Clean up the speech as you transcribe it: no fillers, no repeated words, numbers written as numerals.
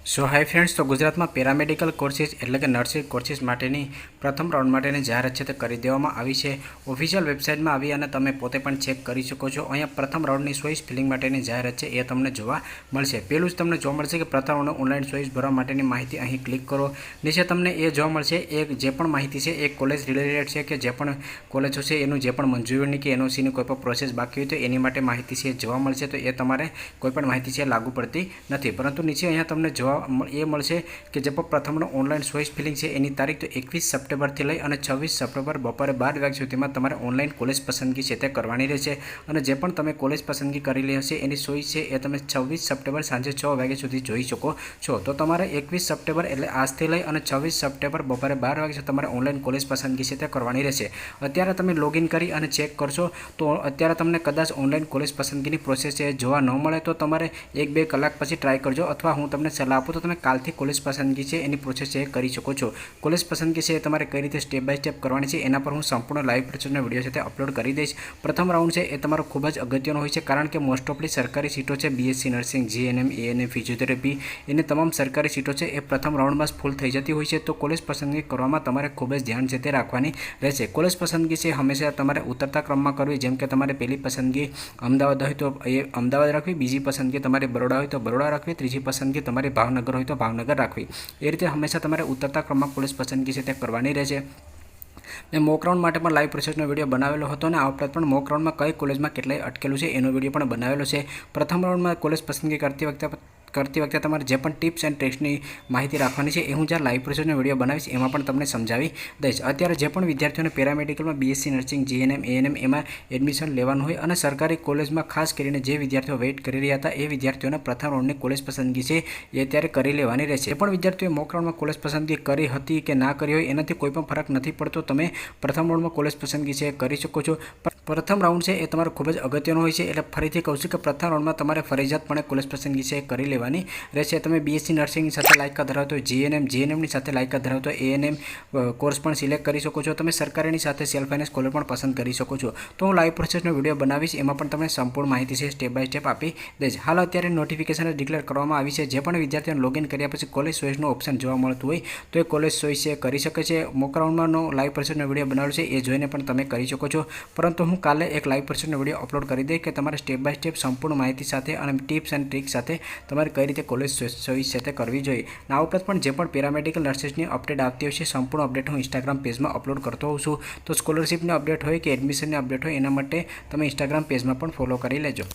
સો hi friends, તો ગુજરાતમાં paramedical courses એટલે કે નર્સિંગ કોર્સિસ માટેની પ્રથમ રાઉન્ડ માટેની જાહેરાત છે તે કરી દેવામાં આવી છે. ઓફિશિયલ વેબસાઇટમાં આવી અને તમે પોતે પણ ચેક કરી શકો છો. અહીંયા પ્રથમ રાઉન્ડની ચોઈસ ફિલિંગ માટેની જાહેરાત છે એ તમને જોવા મળશે. પહેલું જ તમને જોવા મળશે કે પ્રથમ રાઉન્ડ ઓનલાઈન ચોઈસ ભરવા માટેની માહિતી અહીં ક્લિક કરો. નીચે તમને એ જોવા મળશે જે પણ માહિતી છે એ કોલેજ રિલેટેડ છે કે જે પણ કોલેજો છે એનું જે પણ મંજૂરીની કે એનઓસીની કોઈ પણ પ્રોસેસ બાકી હોય તો એની માટે માહિતી છે જોવા મળશે. તો એ તમારે કોઈ પણ માહિતી છે લાગુ પડતી નથી, પરંતુ નીચે અહીંયા તમને જોવા એ મળશે કે જે પણ પ્રથમનો ઓનલાઈન ચોઈસ ફિલિંગ છે એની તારીખ તો 21 સપ્ટેમ્બરથી લઈ અને 26 સપ્ટેમ્બર બપોરે 12 વાગ્યા સુધીમાં તમારે ઓનલાઈન કોલેજ પસંદગી છે તે કરવાની રહેશે. અને જે પણ તમે કોલેજ પસંદગી કરેલી હશે એની ચોઈસ છે એ તમે 26 સપ્ટેમ્બર સાંજે 6 વાગ્યા સુધી જોઈ શકો છો. તો તમારે 21 સપ્ટેમ્બર એટલે આજથી લઈ અને 26 સપ્ટેમ્બર બપોરે 12 વાગ્યા સુધી તમારે ઓનલાઈન કોલેજ પસંદગી છે તે કરવાની રહેશે. અત્યારે તમે લોગિન કરી અને ચેક કરશો તો અત્યારે તમને કદાચ ઓનલાઈન કોલેજ પસંદગીની પ્રોસેસ છે જોવા ન મળે તો તમારે 1-2 કલાક પછી ટ્રાય કરજો, અથવા હું તમને સલાહ આપું તો તમે કાલથી કોલેજ પસંદગી છે એની પ્રોસેસ છે કરી શકો છો. કોલેજ પસંદગી છે એ તમારે કઈ રીતે સ્ટેપ બાય સ્ટેપ કરવાની છે એના પર હું સંપૂર્ણ લાઈવ પ્રોસેસનો વિડીયો છે તે અપલોડ કરી દઈશ. પ્રથમ રાઉન્ડ છે એ તમારો ખૂબ જ અગત્યનો હોય છે, કારણ કે મોસ્ટ ઓફલી સરકારી સીટો છે BSc nursing, GNM, ANM, physiotherapy એની તમામ સરકારી સીટો છે એ પ્રથમ રાઉન્ડમાં જ ફૂલ થઈ જતી હોય છે. તો કોલેજ પસંદગી કરવામાં તમારે ખૂબ જ ધ્યાન છે તે રાખવાની રહેશે. કોલેજ પસંદગી છે હંમેશા તમારે ઉતરતા ક્રમમાં કરવી. જેમ કે તમારે પહેલી પસંદગી અમદાવાદ હોય તો એ અમદાવાદ રાખવી, બીજી પસંદગી તમારી બરોડા હોય તો બરોડા રાખવી, ત્રીજી પસંદગી તમારી ભાવનગર હોય તો ભાવનગર રાખવી. એ રીતે હંમેશા તમારે ઉતરતા ક્રમમાં કોલેજ પસંદગી છે તે કરવાની રહેશે. મેં મોક રાઉન્ડ માટે પણ લાઈવ પ્રોસેસનો વિડીયો બનાવેલો હતો અને આ ઉપરાંત પણ મોક રાઉન્ડમાં કઈ કોલેજમાં કેટલાય અટકેલું છે એનો વિડીયો પણ બનાવેલો છે. પ્રથમ રાઉન્ડમાં કોલેજ પસંદગી કરતી વખતે તમારે જે પણ ટિપ્સ એન્ડ ટ્રિક્સની માહિતી રાખવાની છે એ હું જ્યારે લાઈવ પ્રોસેસનો વિડીયો બનાવીશ એમાં પણ તમને સમજાવી દઈશ. અત્યારે જે પણ વિદ્યાર્થીઓને પેરામેડિકલમાં બીએસસી નર્સિંગ, જીએનએમ, એએનએમ એમાં એડમિશન લેવાનું હોય અને સરકારી કોલેજમાં ખાસ કરીને જે વિદ્યાર્થીઓ વેઇટ કરી રહ્યા હતા એ વિદ્યાર્થીઓને પ્રથમ રાઉન્ડની કોલેજ પસંદગી છે એ ત્યારે કરી લેવાની રહેશે. એ પણ વિદ્યાર્થીઓએ મોક રાઉન્ડમાં કોલેજ પસંદગી કરી હતી કે ના કરી હોય એનાથી કોઈ પણ ફરક નથી પડતો. તમે પ્રથમ રાઉન્ડમાં કોલેજ પસંદગી છે કરી શકો છો. પ્રથમ રાઉન્ડ છે એ તમારો ખૂબ જ અગત્યનો હોય છે, એટલે ફરીથી કહું છું કે પ્રથમ રાઉન્ડમાં તમારે ફરજિયાતપણે કોલેજ પસંદગી છે કરી લેવાની રહેશે. તમે બીએસસી નર્સિંગની સાથે લાયકાત ધરાવતો હોય, જીએનએમની સાથે લાયકાત ધરાવતો હોય, એએનએમ કોર્સ પણ સિલેક્ટ કરી શકો છો. તમે સરકારીની સાથે સેલ્ફ ફાઇનાન્સ કોલેજ પણ પસંદ કરી શકો છો. તો હું લાઈવ પ્રોસેસનો વિડીયો બનાવીશ, એમાં પણ તમને સંપૂર્ણ માહિતી છે સ્ટેપ બાય સ્ટેપ આપી દઈશ. હાલ અત્યારે નોટિફિકેશન ડિક્લેર કરવામાં આવી છે. જે પણ વિદ્યાર્થીઓને લોગિન કર્યા પછી કોલેજ ચોઈસનો ઓપ્શન જોવા મળતું હોય તો એ કોલેજ ચોઈસ છે કરી શકે છે. મોક રાઉન્ડમાંનો લાઈવ પ્રોસેસનો વિડીયો બનાવેલો છે એ જોઈને પણ તમે કરી શકો છો. પરંતુ હું કાલે એક લાઈવ પ્રોસેસનો વિડીયો અપલોડ કરી દઈશ કે તમારે સ્ટેપ બાય સ્ટેપ સંપૂર્ણ માહિતી સાથે અને ટિપ્સ એન્ડ ટ્રિક્સ સાથે તમારે કઈ રીતે કોલેજ ચોઈસ છે તે કરવી જોઈએ. આ ઉપરાંત પણ જે પણ પેરામેડિકલ નર્સિસની અપડેટ આવતી હોય છે સંપૂર્ણ અપડેટ હું ઇન્સ્ટાગ્રામ પેજમાં અપલોડ કરતો હોઉં છું. તો સ્કોલરશિપની અપડેટ હોય કે એડમિશનની અપડેટ હોય એના માટે તમે ઇન્સ્ટાગ્રામ પેજમાં પણ ફોલો કરી લેજો.